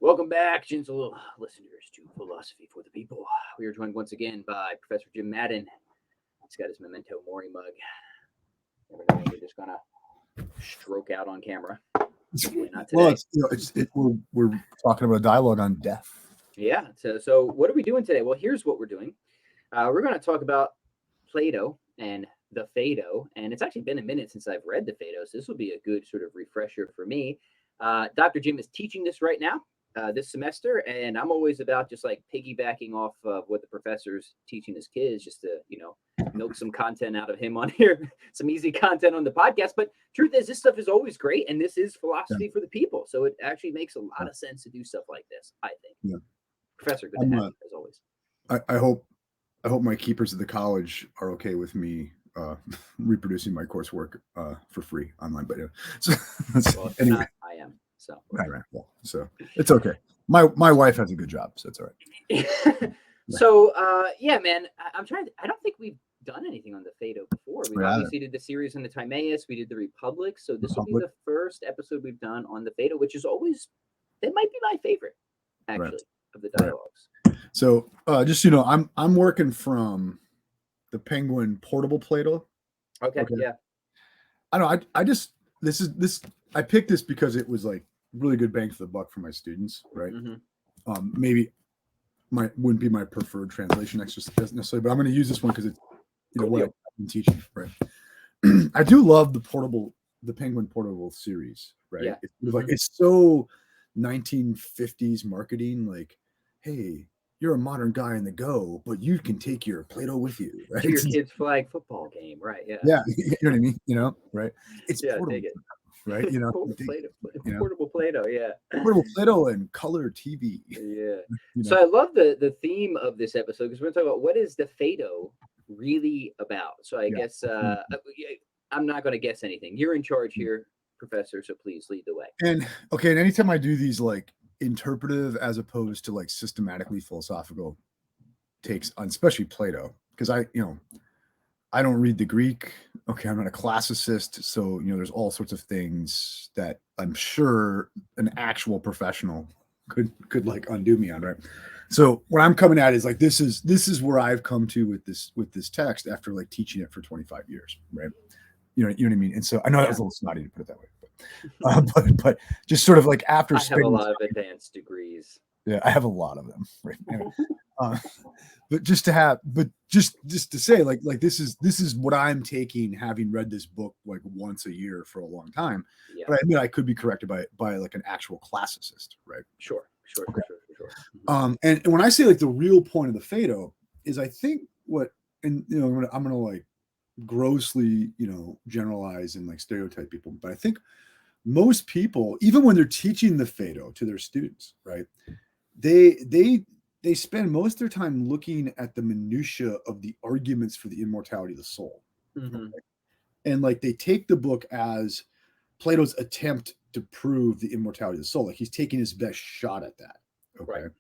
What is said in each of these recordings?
Welcome back, gentle listeners, to Philosophy for the People. We are joined once again by Professor Jim Madden. He's got his Memento Mori mug. Never know when we're just gonna stroke out on camera. Hopefully not today. Well, we're talking about a dialogue on death. Yeah. So what are we doing today? Well, here's what we're doing. We're going to talk about Plato and the Phaedo, and it's actually been a minute since I've read the Phaedo, so this will be a good sort of refresher for me. Dr. Jim is teaching this right now. This semester, and I'm always about just like piggybacking off of what the professor's teaching his kids, just to milk some content out of him on here, some easy content on the podcast. But truth is, this stuff is always great, and this is philosophy for the people, so it actually makes a lot of sense to do stuff like this, I think. Yeah. Professor, good to have you as always. I hope my keepers at the college are okay with me reproducing my coursework for free online. But well, anyway, not, I am. So right. Well, so it's okay. My wife has a good job, so it's all right. So yeah, man, I don't think we've done anything on the Phaedo before. We obviously did the series on the Timaeus, we did the Republic, so this will be the first episode we've done on the Phaedo, which is always, it might be my favorite actually of the dialogues. So just I'm working from the Penguin Portable Plato. Okay. Yeah. I know. I just I picked this because it was like really good bang for the buck for my students, right? Mm-hmm. Maybe wouldn't be my preferred translation necessarily, but I'm going to use this one because it's what I've been teaching, right? I do love the Penguin Portable series, right? Yeah. It's so 1950s marketing, like, hey, you're a modern guy in the Go, but you can take your Plato with you, right? To your kid's flag football game, right? Yeah. Yeah, you know what I mean? Right? It's portable, right? Portable Plato, yeah. Portable Plato and color TV. Yeah. So I love the theme of this episode because we're going to talk about what is the Phaedo really about. So I guess I'm not going to guess anything. You're in charge here, Professor, so please lead the way. And anytime I do these like interpretive as opposed to like systematically philosophical takes on especially Plato, because I don't read the Greek. Okay, I'm not a classicist, so there's all sorts of things that I'm sure an actual professional could like undo me on, right? So what I'm coming at is like this is where I've come to with this text after like teaching it for 25 years, right? You know what I mean? And so I know that was a little snotty to put it that way, but just sort of like after I have a lot of advanced degrees. Yeah, I have a lot of them, right? But just to say, like this is what I'm taking, having read this book like once a year for a long time. Yeah. But I admit I could be corrected by like an actual classicist, right? Sure. And when I say like the real point of the Phaedo is, I think I'm gonna like grossly generalize and like stereotype people, but I think most people, even when they're teaching the Phaedo to their students, right, they spend most of their time looking at the minutia of the arguments for the immortality of the soul. Mm-hmm. Okay? And like they take the book as Plato's attempt to prove the immortality of the soul. Like he's taking his best shot at that. Okay. Right.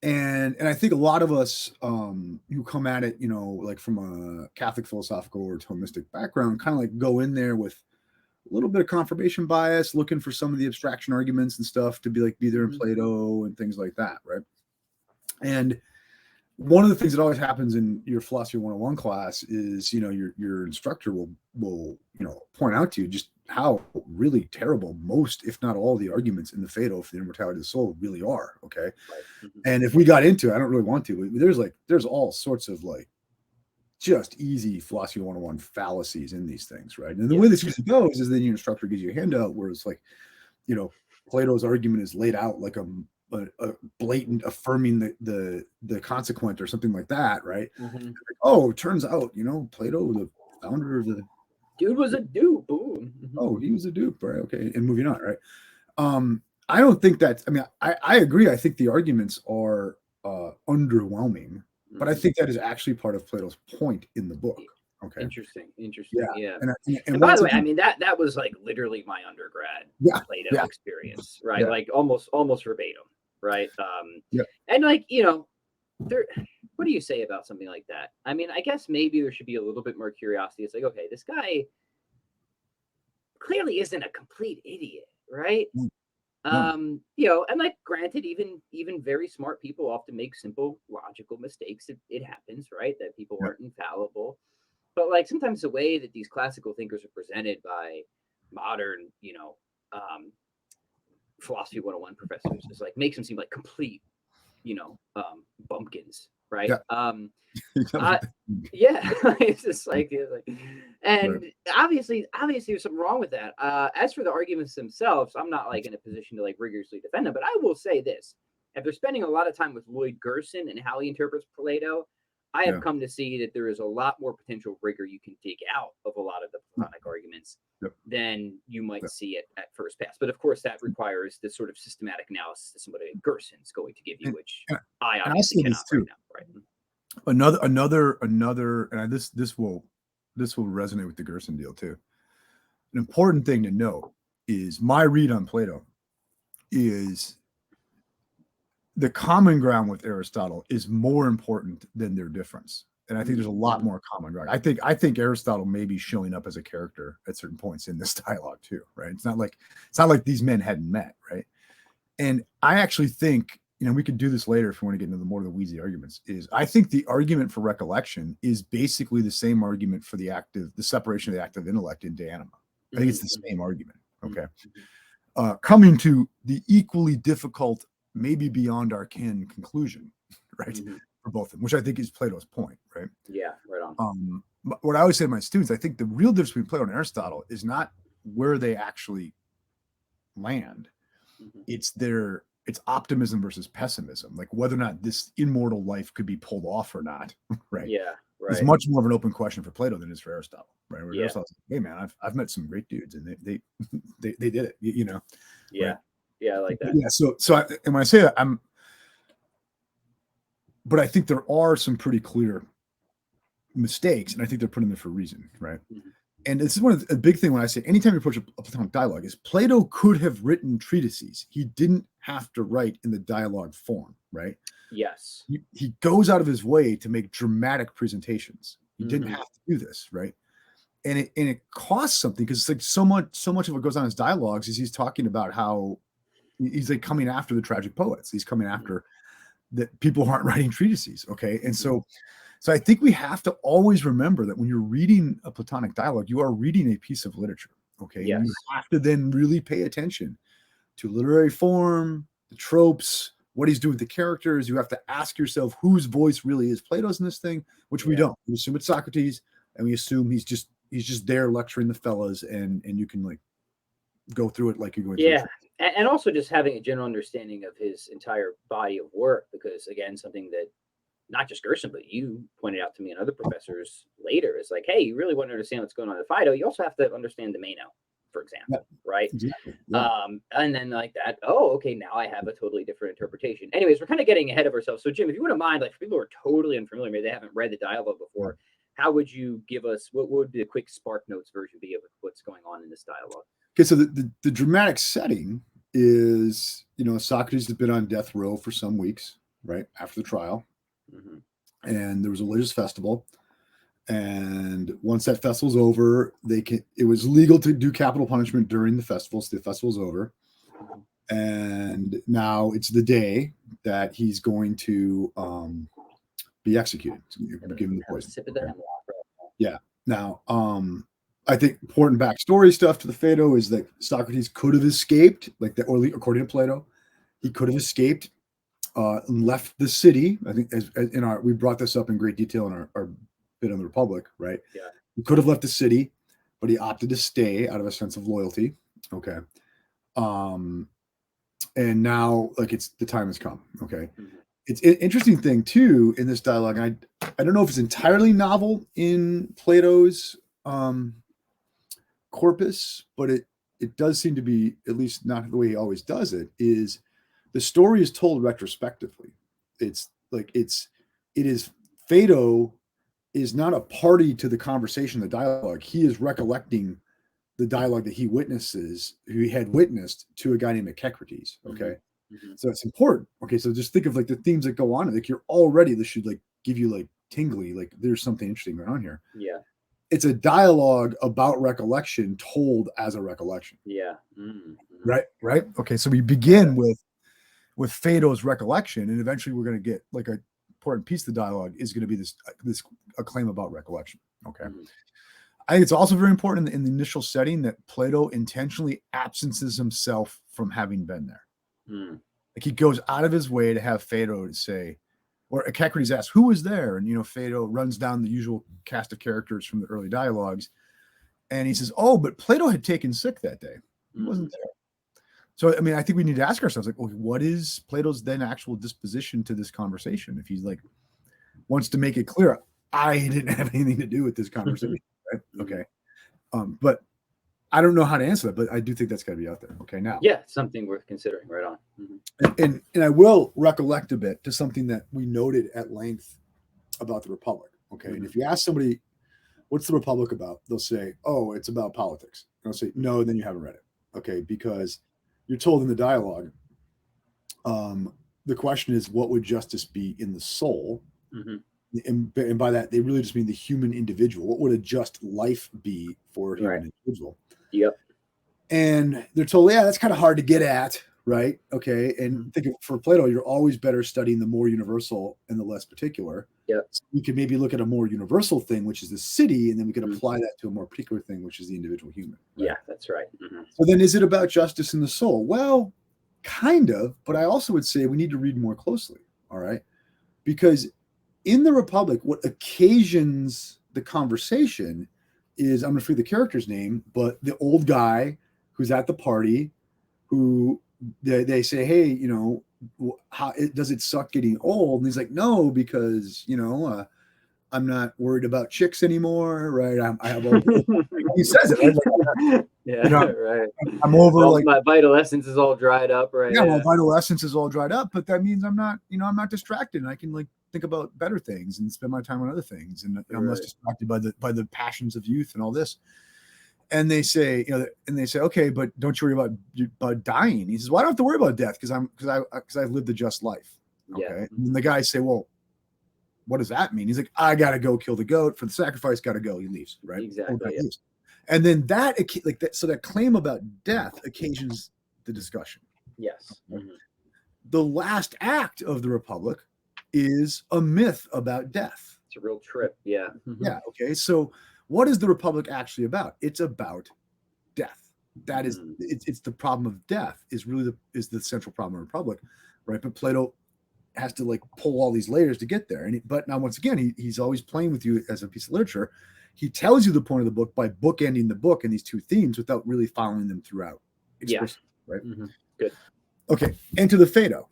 And I think a lot of us who come at it, like from a Catholic philosophical or Thomistic background, kind of like go in there with a little bit of confirmation bias, looking for some of the abstraction arguments and stuff to be there in Plato and things like that, right? And one of the things that always happens in your philosophy 101 class is, your instructor will point out to you just how really terrible most, if not all, the arguments in the Phaedo for the immortality of the soul really are. Okay. Right. Mm-hmm. And if we got into it, I don't really want to, but there's all sorts of like just easy philosophy 101 fallacies in these things, right? And the way this usually goes is then your instructor gives you a handout where it's like, Plato's argument is laid out like a blatant affirming the consequent or something like that, right? Mm-hmm. Oh, it turns out, Plato, the founder of the dude, was a dupe. Boom. Oh, he was a dupe, right? Okay, and moving on, right? I don't think that. I mean, I agree. I think the arguments are underwhelming, but I think that is actually part of Plato's point in the book. Okay. Interesting. Yeah. And by the way, I mean that was like literally my undergrad Plato experience, right? Yeah. Like almost verbatim, right? Yeah. And like what do you say about something like that? I mean, I guess maybe there should be a little bit more curiosity. It's like, okay, this guy clearly isn't a complete idiot, right? No. And like granted, even very smart people often make simple logical mistakes. It happens, right? That people Yeah. aren't infallible. But like sometimes the way that these classical thinkers are presented by modern, philosophy 101 professors is like makes them seem like complete, bumpkins, right? Yeah. I yeah, it's like, Right. and obviously there's something wrong with that. As for the arguments themselves, I'm not like in a position to like rigorously defend them, but I will say this: after spending a lot of time with Lloyd Gerson and how he interprets Plato, I have Yeah. come to see that there is a lot more potential rigor you can dig out of a lot of the Platonic arguments Yep. than you might Yep. see at first pass. But of course, that requires this sort of systematic analysis that somebody like Gerson's going to give you, And, which and I and I'll obviously say this cannot right too. now. Right? Another, and this will resonate with the Gerson deal too. An important thing to note is my read on Plato is the common ground with Aristotle is more important than their difference. And I think there's a lot more common ground. I think Aristotle may be showing up as a character at certain points in this dialogue too, right? It's not like these men hadn't met, right? And I actually think, we could do this later if we want to get into the more of the wheezy arguments, is I think the argument for recollection is basically the same argument for the separation of the active intellect into anima. I think it's the same argument. Okay. Coming to the equally difficult, maybe beyond our ken conclusion, right? For both of them, which I think is Plato's point, right? Yeah, right on. What I always say to my students, I think the real difference between Plato and Aristotle is not where they actually land. It's optimism versus pessimism, like whether or not this immortal life could be pulled off or not, right? Yeah, It's right. much more of an open question for Plato than it is for Aristotle, right? Where Yeah. Aristotle's like, hey man, I've met some great dudes and they they did it, Yeah. right? Yeah, I like that. Yeah. And when I say that, but I think there are some pretty clear mistakes, and I think they're put in there for a reason, right? And this is one of a big thing when I say anytime you approach a Platonic dialogue is Plato could have written treatises. He didn't have to write in the dialogue form, right? Yes. He goes out of his way to make dramatic presentations. He didn't have to do this, right? And it costs something because it's like so much of what goes on in his dialogues is he's talking about how he's like coming after the tragic poets. He's coming after that people aren't writing treatises, okay? And so I think we have to always remember that when you're reading a Platonic dialogue, you are reading a piece of literature, okay? Yes. And you have to then really pay attention to literary form, the tropes, what he's doing with the characters. You have to ask yourself whose voice really is Plato's in this thing, which we don't. We assume it's Socrates, and we assume he's just there lecturing the fellas, and you can like go through it like you're going through. Yeah, and also just having a general understanding of his entire body of work, because again, something that not just Gerson, but you pointed out to me and other professors later is like, hey, you really want to understand what's going on in Phaedo, you also have to understand the Meno, for example, right? Exactly. Yeah. And then like that, oh, okay, now I have a totally different interpretation. Anyways, we're kind of getting ahead of ourselves. So Jim, if you wouldn't mind, like for people who are totally unfamiliar, maybe they haven't read the dialogue before, how would you give us, what would the quick Spark Notes version be of what's going on in this dialogue? Okay, so the dramatic setting is, Socrates has been on death row for some weeks, right, after the trial. And there was a religious festival. And once that festival's over, it was legal to do capital punishment during the festival, so the festival's over. And now it's the day that he's going to be executed. Given the poison. Okay. Yeah. Now, I think important backstory stuff to the Phaedo is that Socrates could have escaped, like that, or according to Plato, he could have escaped and left the city. I think as we brought this up in great detail in our bit on the Republic, right? Yeah. He could have left the city, but he opted to stay out of a sense of loyalty. Okay. And now, like, the time has come. Okay. It's an interesting thing too in this dialogue. I don't know if it's entirely novel in Plato's corpus, but it does seem to be, at least not the way he always does it, is the story is told retrospectively. It is Phaedo is not a party to the conversation, the dialogue. He is recollecting the dialogue that he had witnessed to a guy named Echecrates. Okay. So it's important. Okay. So just think of like the themes that go on. Like this should like give you like tingly, like there's something interesting going on here. Yeah. It's a dialogue about recollection told as a recollection. Yeah. Right. Okay, so we begin with Phaedo's recollection, and eventually we're going to get like a important piece of the dialogue is going to be this a claim about recollection. Okay. Mm-hmm. I think it's also very important in the initial setting that Plato intentionally absences himself from having been there. Mm. Like he goes out of his way to have Phaedo say, or Echecrates asks, who was there? And, Phaedo runs down the usual cast of characters from the early dialogues. And he says, oh, but Plato had taken sick that day. He wasn't there. So, I mean, I think we need to ask ourselves, like, okay, what is Plato's then actual disposition to this conversation? If he's like, wants to make it clear, I didn't have anything to do with this conversation. Right? Okay. But I don't know how to answer that, but I do think that's got to be out there. Okay. Now, yeah, something worth considering. Right on. And I will recollect a bit to something that we noted at length about the Republic. Okay. And if you ask somebody, what's the Republic about? They'll say, oh, it's about politics. And I'll say, no, then you haven't read it. Okay. Because you're told in the dialogue, the question is, what would justice be in the soul? And by that, they really just mean the human individual. What would a just life be for a human individual? Yep. And they're told, yeah, that's kind of hard to get at, right? Okay. And think for Plato, you're always better studying the more universal and the less particular. Yep. So we could maybe look at a more universal thing, which is the city, and then we could apply that to a more particular thing, which is the individual human. Right? Yeah, that's right. So then is it about justice in the soul? Well, kind of, but I also would say we need to read more closely, all right? Because in the Republic, what occasions the conversation is, I'm going to forget the character's name, but the old guy who's at the party, who they say, hey, how does it suck getting old? And he's like, no, because I'm not worried about chicks anymore, right? I have all. He says it, right? Right. I'm over. Well, my vital essence is all dried up, right? Yeah, my vital essence is all dried up, but that means I'm not distracted, and I can think about better things and spend my time on other things, and I'm less distracted by the passions of youth and all this. And they say, okay, but don't you worry about dying? He says, well, I don't have to worry about death because I've lived a just life. Okay. Yeah. And the guys say, well, what does that mean? He's like, I gotta go kill the goat for the sacrifice. Gotta go. He leaves. Right. Exactly. Yeah. And then that claim about death occasions the discussion. Yes. The last act of the Republic is a myth about death. It's a real trip. Yeah. Yeah. Okay. So what is the Republic actually about? It's about death. That is, it's the problem of death is the central problem of the Republic, right? But Plato has to pull all these layers to get there. But now once again, he's always playing with you as a piece of literature. He tells you the point of the book by bookending the book in these two themes without really following them throughout. Yeah. Right. Good. Okay. Enter the Phaedo.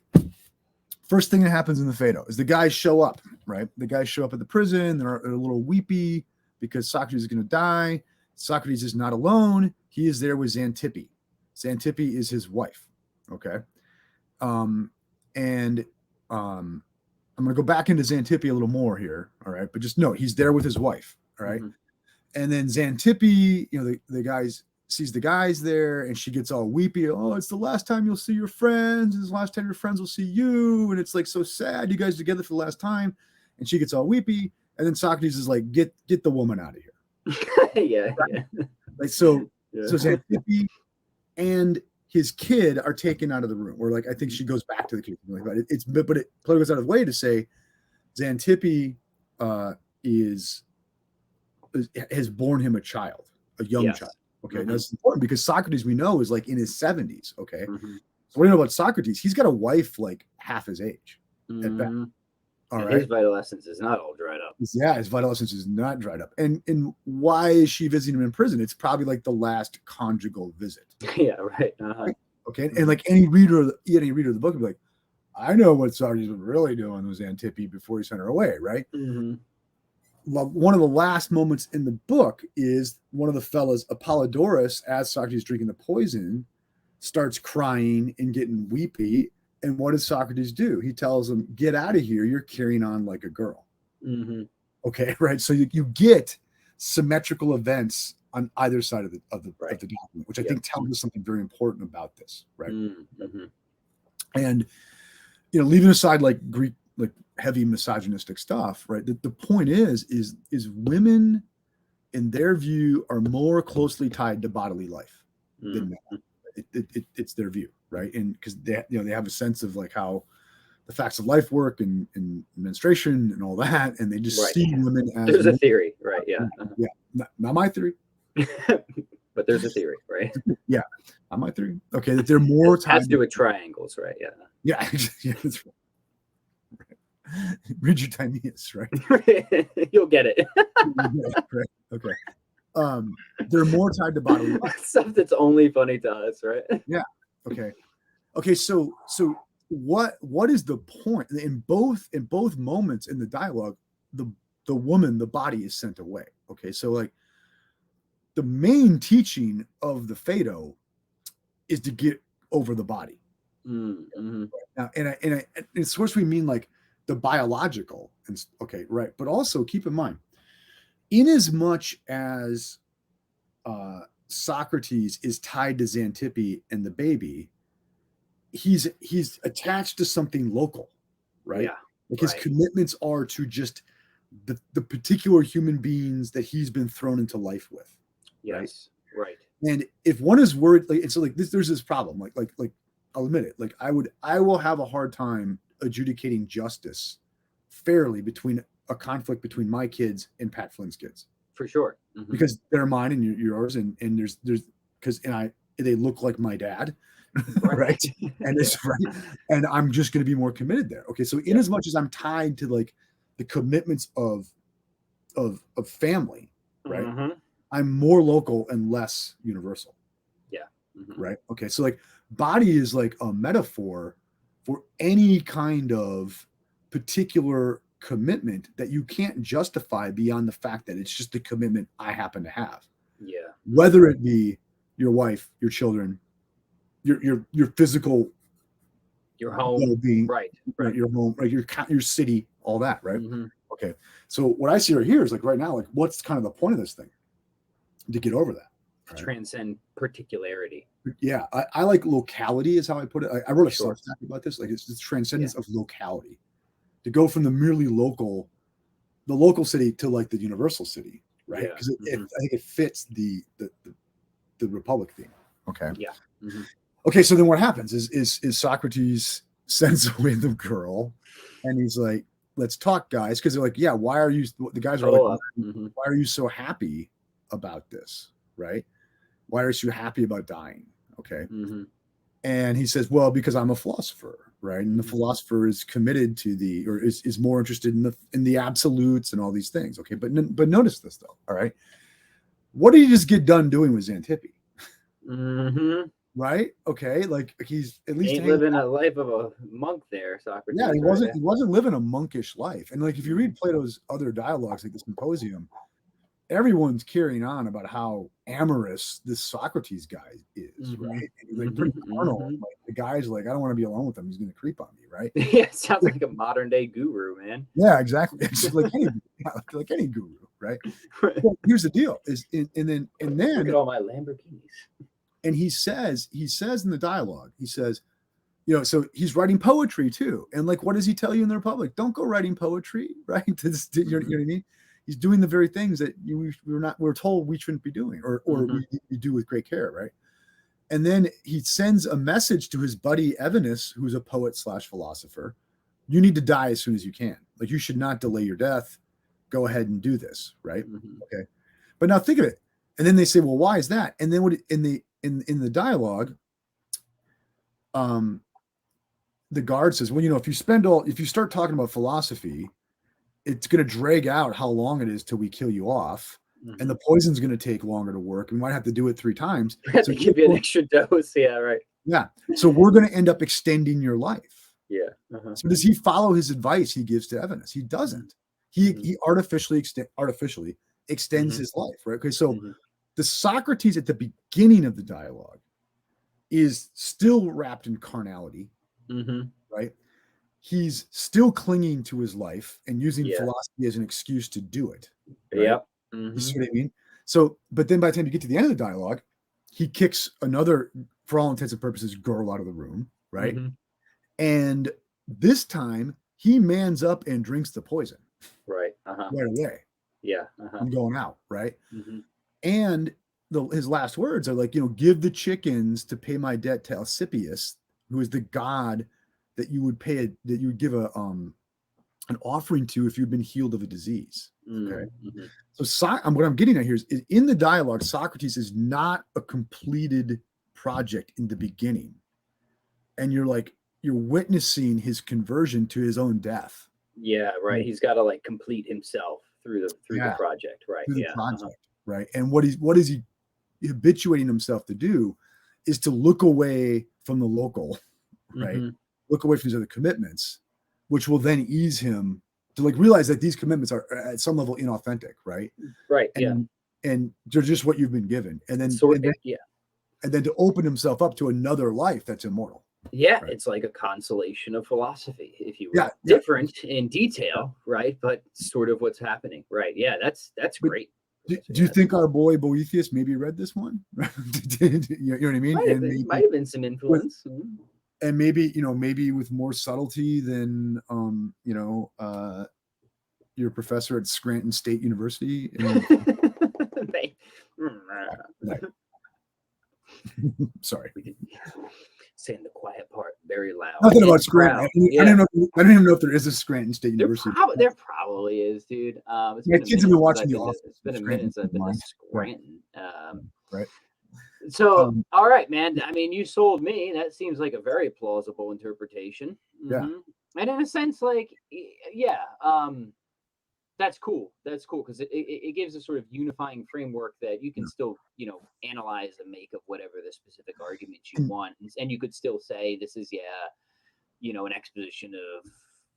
First thing that happens in the Phaedo is the guys show up, right? The guys show up at the prison. They're a little weepy because Socrates is going to die. Socrates is not alone. He is there with Xantippe. Xantippe is his wife. Okay. I'm going to go back into Xantippe a little more here. All right. But just note, he's there with his wife. All right. And then Xantippe, the guys sees the guys there and she gets all weepy. Oh, it's the last time you'll see your friends. It's the last time your friends will see you. And it's so sad. You guys are together for the last time. And she gets all weepy. And then Socrates is like, get the woman out of here. Yeah. So Xantippe and his kid are taken out of the room. Or I think she goes back to the kid. But Plato goes out of the way to say Xantippe has borne him a child, a young child. Okay. And that's important because Socrates, we know, is in his 70s. Okay. So what do you know about Socrates? He's got a wife half his age. At best. All right. His vital essence is not all dried up. Yeah, his vital essence is not dried up. And why is she visiting him in prison? It's probably the last conjugal visit. Yeah, right. Right? Okay. And any reader of the book would be like, I know what Socrates was really doing with Xantippe before he sent her away, right? One of the last moments in the book is one of the fellas, Apollodorus, as Socrates is drinking the poison, starts crying and getting weepy. And what does Socrates do? He tells him, get out of here. You're carrying on like a girl. Okay, right? So you get symmetrical events on either side of the document, which I think tells us something very important about this, right? And leaving aside Greek heavy misogynistic stuff, right? The point is women, in their view, are more closely tied to bodily life than men. it's their view, right? And because they have a sense of like how the facts of life work and menstruation and all that, and they just Right. see women as There's a theory, right? Yeah. yeah, not my theory. But there's a theory, right? Yeah, not my theory. Okay, that they're more It tied has to do with triangles, right? Yeah. yeah, yeah, that's right. Read your Timaeus, right? You'll get it. Yeah, right. Okay. They're more tied to bodily life. Stuff that's only funny to us, right? Yeah. Okay. Okay. So what is the point in both moments in the dialogue? The woman, the body is sent away. Okay. So like the main teaching of the Phaedo is to get over the body. Mm-hmm. Now, and it's supposed to mean like the biological. And okay, right. But also keep in mind, in as much as Socrates is tied to Xantippe and the baby, he's attached to something local, right? Yeah. Like his commitments are to just the particular human beings that he's been thrown into life with. Yes. Right. And if one is worried, like, and so like this, there's this problem. Like I'll admit it. Like I will have a hard time adjudicating justice fairly between a conflict between my kids and Pat Flynn's kids. For sure. Mm-hmm. Because they're mine and yours, and there's because they look like my dad, right? And it's right, and I'm just going to be more committed there. Okay, so in as much as I'm tied to like the commitments of family, right? Mm-hmm. I'm more local and less universal. Yeah. Mm-hmm. Right. Okay. So like body is like a metaphor for any kind of particular commitment that you can't justify beyond the fact that it's just the commitment I happen to have. Yeah. Whether it be your wife, your children, your physical, your home, being, right, your home, right, your city, all that, right? Mm-hmm. Okay. So what I see right here is like right now, like what's kind of the point of this thing? To get over that. Right? Transcend particularity. Yeah. I like locality is how I put it. I wrote a Substack about this. Like it's the transcendence of locality. To go from the merely local city to like the universal city, right? Because I think it fits the Republic theme. Okay. Yeah. Mm-hmm. Okay. So then what happens is Socrates sends away the girl, and he's like, "Let's talk, guys." Because they're like, "Yeah, why are you?" The guys are like, "Why are you so happy about this? Right? Why are you happy about dying?" Okay. Mm-hmm. And he says, "Well, because I'm a philosopher, right? And the philosopher is committed to is more interested in the absolutes and all these things." Okay, but notice this though. All right, what did he just get done doing with Xantippe? Mm-hmm. Right? Okay, like he's at least living a life of a monk there, Socrates. Yeah, he wasn't living a monkish life. And like if you read Plato's other dialogues, like the Symposium, everyone's carrying on about how amorous this Socrates guy is, right? And he's like pretty carnal. Like the guy's like, I don't want to be alone with him. He's going to creep on me, right? Yeah, it sounds like a modern day guru, man. Yeah, exactly. It's like any guru, right? Well, here's the deal: and then look at all my Lamborghinis. And he says in the dialogue, he says, so he's writing poetry too. And like, what does he tell you in the Republic? Don't go writing poetry, right? You know what I mean? He's doing the very things that we're told we shouldn't be doing, or we do with great care, right? And then he sends a message to his buddy Evenus, who's a poet / philosopher. You need to die as soon as you can. Like you should not delay your death. Go ahead and do this, right? Mm-hmm. Okay. But now think of it. And then they say, well, why is that? And then what in the dialogue, the guard says, well, if you start talking about philosophy, it's going to drag out how long it is till we kill you off. Mm-hmm. And the poison's going to take longer to work. We might have to do it 3 times. We have to give you an extra dose. Yeah, right. Yeah. So we're going to end up extending your life. Yeah. So does he follow his advice he gives to Evenus? He doesn't. He artificially extends his life, right? Okay. So the Socrates at the beginning of the dialogue is still wrapped in carnality, right? He's still clinging to his life and using philosophy as an excuse to do it. Right? Yep. You see what I mean? So, but then by the time you get to the end of the dialogue, he kicks another, for all intents and purposes, girl out of the room, right? Mm-hmm. And this time he mans up and drinks the poison. Right. Right away. Yeah. I'm going out, right? Mm-hmm. And his last words are like, give the chickens to pay my debt to Alcibius, who is the god that you would that you would give an offering to if you've been healed of a disease. Okay. Mm-hmm. So what I'm getting at here is in the dialogue, Socrates is not a completed project in the beginning. And you're witnessing his conversion to his own death. Yeah, right. He's got to like complete himself through the project, right? Through the Yeah. project, right? And what is he habituating himself to do is to look away from the local, right? Mm-hmm. Look away from these other commitments, which will then ease him to like realize that these commitments are at some level inauthentic, right? Right. And they're just what you've been given, and then and then to open himself up to another life that's immortal. Yeah, right? It's like a consolation of philosophy, if you will. Yeah, Different in detail, right? But sort of what's happening, right? Yeah, that's great. Do you think our boy Boethius maybe read this one? You know what I mean? Might have been some influence. And maybe maybe with more subtlety than your professor at Scranton State University. Sorry. Saying the quiet part very loud. Nothing about Scranton. I don't even know if there is a Scranton State University. There probably is, dude. Kids have been watching The Office. It's been a minute since I've been to Scranton. Right. So, all right, man. I mean, you sold me. That seems like a very plausible interpretation. Mm-hmm. Yeah. And in a sense, like, yeah, that's cool. That's cool because it gives a sort of unifying framework that you can still, analyze and make of whatever the specific argument you want. And you could still say this is, an exposition of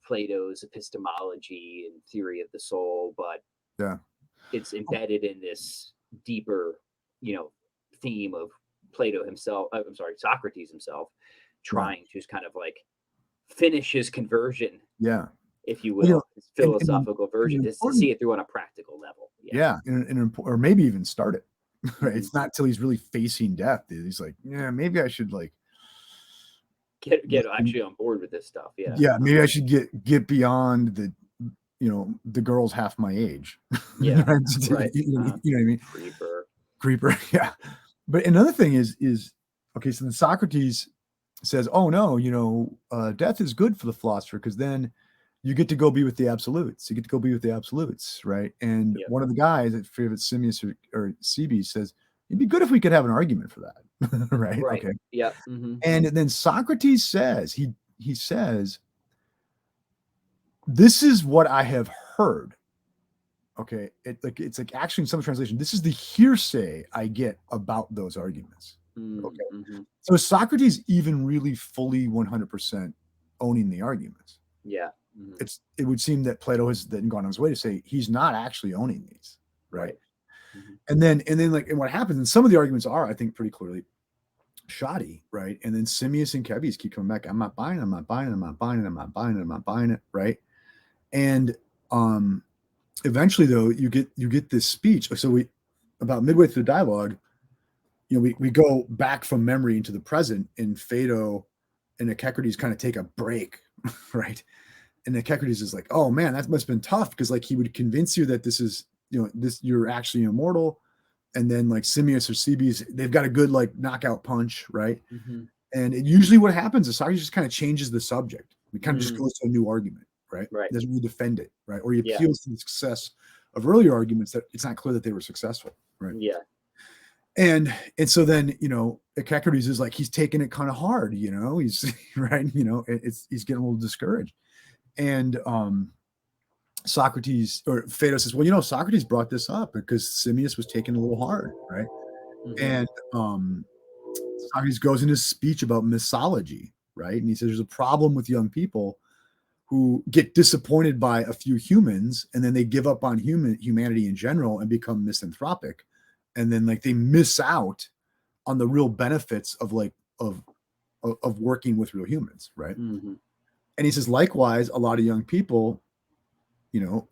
Plato's epistemology and theory of the soul, but it's embedded in this deeper, theme of Socrates himself trying to just kind of like finish his conversion. Yeah. If you will, his philosophical version is to see it through on a practical level. Or maybe even start it. Right? It's not till he's really facing death. He's like, yeah, maybe I should like get actually on board with this stuff. Yeah. Yeah, maybe I should get beyond the girl's half my age. Yeah. Right. You know what I mean? Creeper. Yeah. But another thing is okay. So then Socrates says, "Oh no, death is good for the philosopher because then you get to go be with the absolutes. You get to go be with the absolutes, right?" And one of the guys, I forget if it's Simmias or Cebes, says, "It'd be good if we could have an argument for that." Right. Okay. Yeah. Mm-hmm. And then Socrates says, he says, "This is what I have heard." Okay. It's like actually in some translation, this is the hearsay I get about those arguments. Okay. Mm-hmm. So is Socrates even really fully 100% owning the arguments? Yeah. Mm-hmm. It would seem that Plato has then gone on his way to say he's not actually owning these, right? Mm-hmm. And then what happens, and some of the arguments are, I think, pretty clearly shoddy, right? And then Simmias and Cebes keep coming back. I'm not buying it, right? And eventually, though, you get this speech. So we about midway through the dialogue, we go back from memory into the present, and Phaedo and Echecrates kind of take a break, right? And Echecrates is like, "Oh man, that must have been tough," because like he would convince you that this is, you're actually immortal, and then like Simmias or Cebes, they've got a good like knockout punch, right? Mm-hmm. And usually what happens is Socrates just kind of changes the subject. He kind of just goes to a new argument, right? Right. Doesn't really defend it, right? Or he appeals to the success of earlier arguments that it's not clear that they were successful, right? Yeah. And so then, Echecrates is like, he's taking it kind of hard, he's right, he's getting a little discouraged. And Socrates or Phaedo says, well, Socrates brought this up because Simmias was taken a little hard, right? Mm-hmm. And Socrates goes into his speech about misology, right? And he says there's a problem with young people who get disappointed by a few humans, and then they give up on humanity in general and become misanthropic, and then like they miss out on the real benefits of working with real humans, right? Mm-hmm. And he says, likewise, a lot of young people,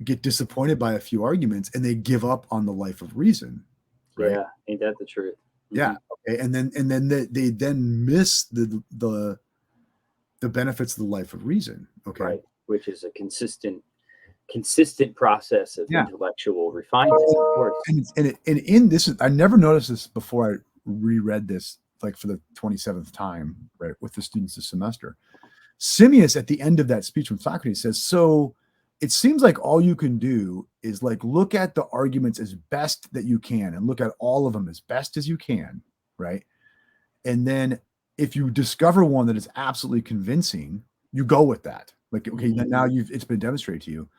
get disappointed by a few arguments and they give up on the life of reason. Right? Yeah, ain't that the truth? Mm-hmm. Yeah. Okay. And then they then miss the benefits of the life of reason. Okay. Right. Which is a consistent consistent process of Yeah. intellectual refinement, of course. And in this, I never noticed this before I reread this, like for the 27th time, right, with the students this semester. Simmias at the end of that speech from Socrates says, so it seems like all you can do is like look at the arguments as best that you can and look at all of them as best as you can, right? And then if you discover one that is absolutely convincing, you go with that. Like, okay, then now it's been demonstrated to you.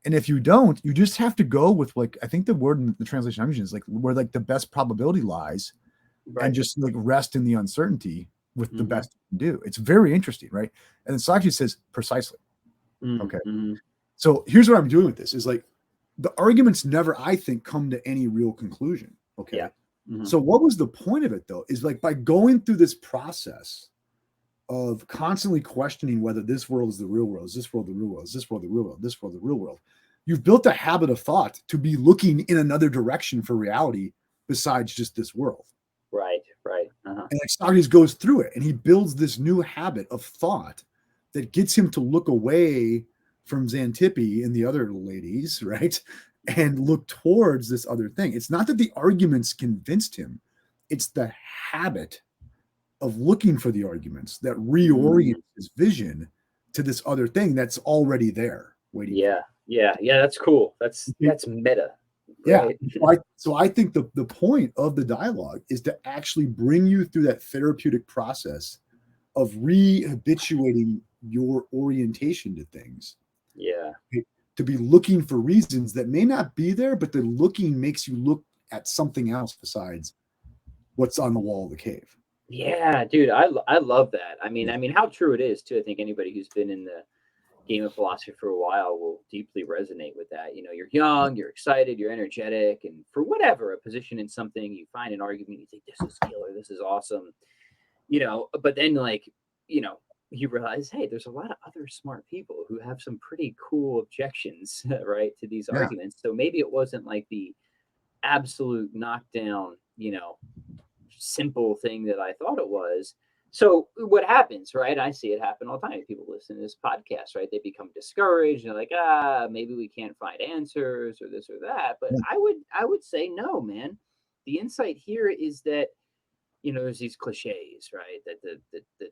And if you don't, you just have to go with, like, I think the word in the translation I'm using is like where like the best probability lies, Right. and just like rest in the uncertainty with the Mhm. best you can do. It's very interesting, right? And then Socrates says precisely. Okay. Mhm. So here's what I'm doing with this is like the arguments never, I think, come to any real conclusion. Okay. Yeah. Mhm. So what was the point of it though? Is like by going through this process of constantly questioning whether this world is the real world, is this world the real world, is this world the real world, this world the real world, you've built a habit of thought to be looking in another direction for reality besides just this world. Right. And like Socrates goes through it and he builds this new habit of thought that gets him to look away from Xantippe and the other ladies, right? And look towards this other thing. It's not that the arguments convinced him, it's the habit of looking for the arguments that reorients his vision to this other thing that's already there waiting. Yeah. That's cool. That's meta. Right? Yeah. So I think the point of the dialogue is to actually bring you through that therapeutic process of re-habituating your orientation to things. Yeah. To be looking for reasons that may not be there, but the looking makes you look at something else besides what's on the wall of the cave. Yeah, dude, I love that. I mean, how true it is too. I think anybody who's been in the game of philosophy for a while will deeply resonate with that. You know, you're young, you're excited, you're energetic, and for whatever a position in something, you find an argument, you think this is killer, this is awesome, you know. But then, like, you know, you realize, hey, there's a lot of other smart people who have some pretty cool objections, right, to these Yeah. arguments. So maybe it wasn't like the absolute knockdown, you know, simple thing that I thought it was. So what happens, right? I see it happen all the time. People listen to this podcast, right? They become discouraged. They're like, maybe we can't find answers or this or that. But I would say no, man. The insight here is that, you know, there's these cliches, right? That the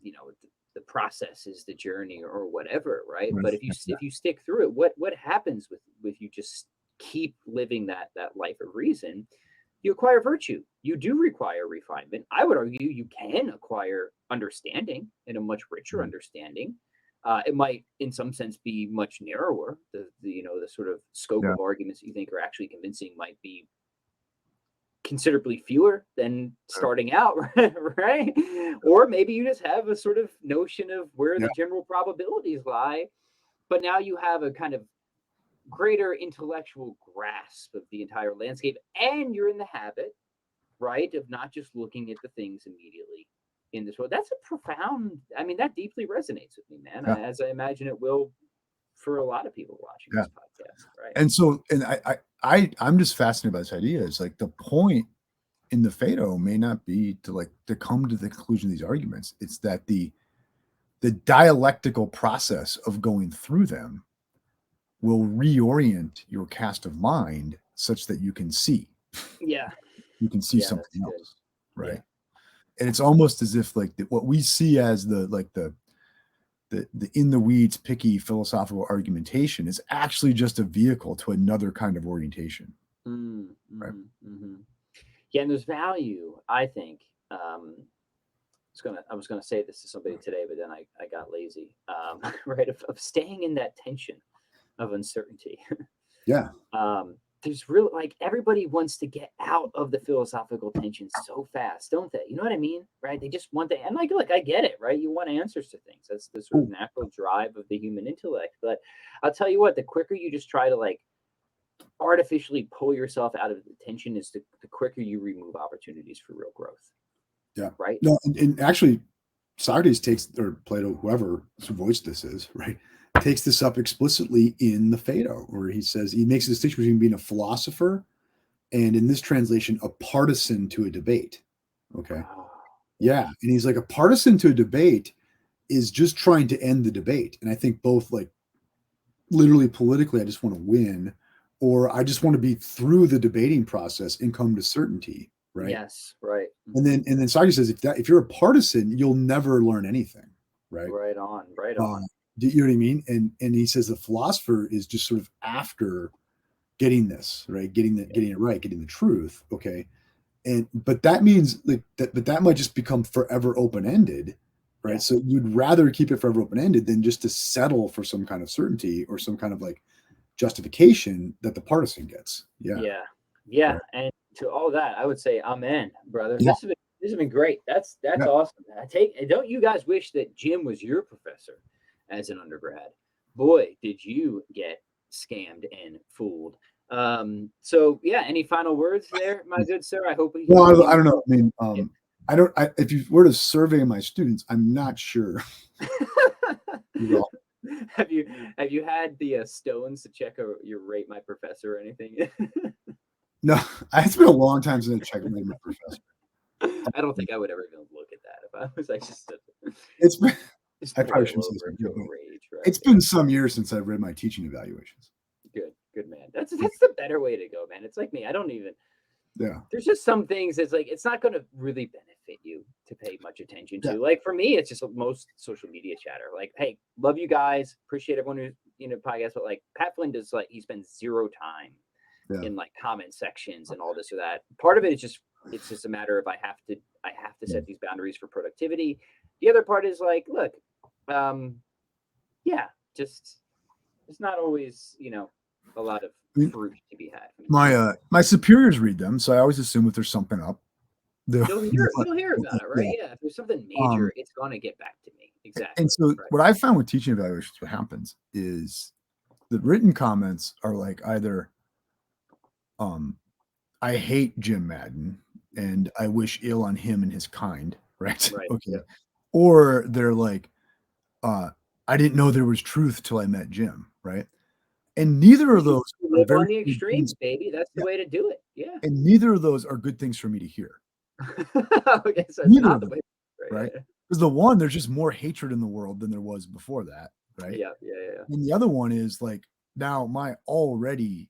you know the process is the journey or whatever, right? But if you stick through it, what happens with you just keep living that life of reason? You acquire virtue. You do require refinement. I would argue you can acquire understanding and a much richer understanding. It might, in some sense, be much narrower. The you know the sort of scope of arguments that you think are actually convincing might be considerably fewer than starting out, right? Or maybe you just have a sort of notion of where the general probabilities lie, but now you have a kind of greater intellectual grasp of the entire landscape, and you're in the habit, right, of not just looking at the things immediately in this world. That's a profound, I mean, that deeply resonates with me, man, as I imagine it will for a lot of people watching this podcast, right? And so, and I'm just fascinated by this idea. Is like the point in the Phaedo may not be to come to the conclusion of these arguments. It's that the dialectical process of going through them will reorient your cast of mind such that you can see. Yeah. You can see something else, right? And it's almost as if like what we see as the in the weeds picky philosophical argumentation is actually just a vehicle to another kind of orientation. Right? Yeah, and there's value, I think. I was gonna say this to somebody today, but then I got lazy. Right, of staying in that tension of uncertainty. Yeah. There's really, like, everybody wants to get out of the philosophical tension so fast, don't they? You know what I mean? Right? They just want and like, look, I get it, right? You want answers to things. That's the sort of natural drive of the human intellect. But I'll tell you what, the quicker you just try to like artificially pull yourself out of the tension is the quicker you remove opportunities for real growth. Yeah. Right. No, and actually Socrates takes, or Plato, whoever whose voice this is, right, takes this up explicitly in the Phaedo, where he says he makes a distinction between being a philosopher and, in this translation, a partisan to a debate. Okay. Yeah. And he's like, a partisan to a debate is just trying to end the debate. And I think both like literally politically, I just want to win, or I just want to be through the debating process and come to certainty, right? Yes, right. And then Socrates says if you're a partisan, you'll never learn anything, right? Right on, right Uh, on. you know what I mean? And he says the philosopher is just sort of after getting this right, getting it right, getting the truth, okay. And but that means like that, but that might just become forever open ended, right? Yeah. So you'd rather keep it forever open ended than just to settle for some kind of certainty or some kind of like justification that the partisan gets. Yeah, Yeah. Yeah. right. And to all that, I would say amen, brother. Yeah, This has been great. That's yeah. awesome. Don't you guys wish that Jim was your professor as an undergrad? Boy, did you get scammed and fooled. So yeah, any final words there, my good sir? I hope Well, I you don't know. I mean, yeah. I don't. If you were to survey my students, I'm not sure. Well, Have you had the stones to check your rate my professor or anything? no, it's been a long time since I checked my professor. I don't think I would ever even look at that if I was like It's been. just I probably boil shouldn't say over something, into but a rage, right? it's been some years since I've read my teaching evaluations. Good man. That's the better way to go, man. It's like me. I don't even. Yeah, There's just some things that's like it's not going to really benefit you to pay much attention yeah, to. Like for me, it's just most social media chatter. Like, hey, love you guys, appreciate everyone who's podcast, but like Pat Flynn does, like he spends zero time yeah. in like comment sections and all this or that. Part of it is just it's just a matter of I have to Yeah. set these boundaries for productivity. The other part is like, look, um, yeah, just it's not always a lot of I mean, fruit to be had from these. my superiors read them, so I always assume if there's something up, they'll, You'll hear about it, right? yeah. Yeah, if there's something Um, major, it's gonna get back to me. and Exactly. so Right. what I found with teaching evaluations, what happens is the written comments are like either, um, I hate Jim Madden and I wish ill on him and his kind, right? Right. Okay. Yep. Or they're like, uh, I didn't know there was truth till I met Jim, right? And neither of You those are live very on the good things. extremes, baby. That's the Yeah. way to do it. Yeah. And neither of those are good things for me to hear. Okay, so it's Neither not of the them, way. Right. right? Yeah. Because the one, there's just more hatred in the world than there was before that, right? Yeah. Yeah. Yeah. Yeah. And the other one is like now my already,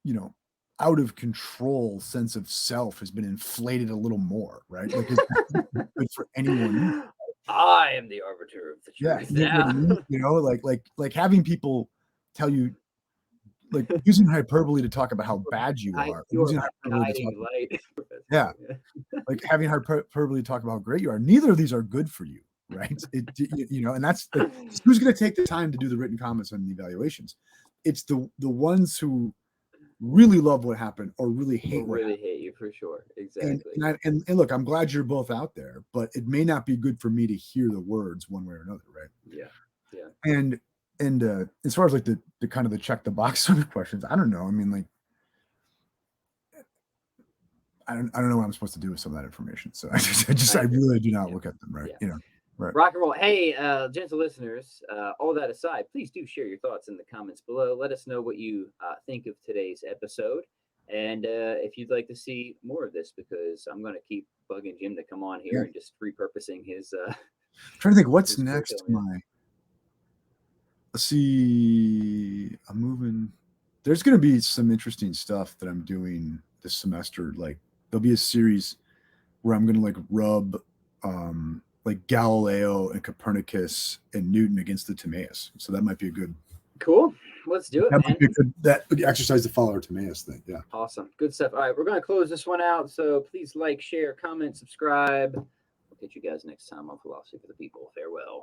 you know, out of control sense of self has been inflated a little more, right? Like it's not good for anyone. I am the arbiter of the Yeah, truth you know what I now. mean? You know, like having people tell you, like using hyperbole to talk about how bad you are, and You are using my hyperbole to talk, guiding light, yeah, Professor. Yeah. like having hyperbole to talk about how great you are. Neither of these are good for you, right? And that's like who's going to take the time to do the written comments on the evaluations? It's the ones who really love what happened or really Will hate what really happened. hate you for sure. And Exactly. and look, I'm glad you're both out there, but it may not be good for me to hear the words one way or another, right? Yeah. Yeah. And as far as like the kind of the check the box sort of questions, I don't know. I mean, like I don't know what I'm supposed to do with some of that information. So I I agree. really do not Yeah. look at them, right? Yeah. Right. Rock and roll. Hey, gentle listeners, all that aside, please do share your thoughts in the comments below. Let us know what you think of today's episode. And if you'd like to see more of this, because I'm going to keep bugging Jim to come on Yeah. here and just repurposing his I'm trying to think what's his next. curriculum. Let's see. I'm moving. There's going to be some interesting stuff that I'm doing this semester. Like there'll be a series where I'm going to like rub like Galileo and Copernicus and Newton against the Timaeus. So that might be a good. Cool. Let's do it, That might man. be a good that exercise to follow our Timaeus thing. Yeah. Awesome. Good stuff. All right, we're going to close this one out. So please like, share, comment, subscribe. We'll catch you guys next time on Philosophy for the People. Farewell.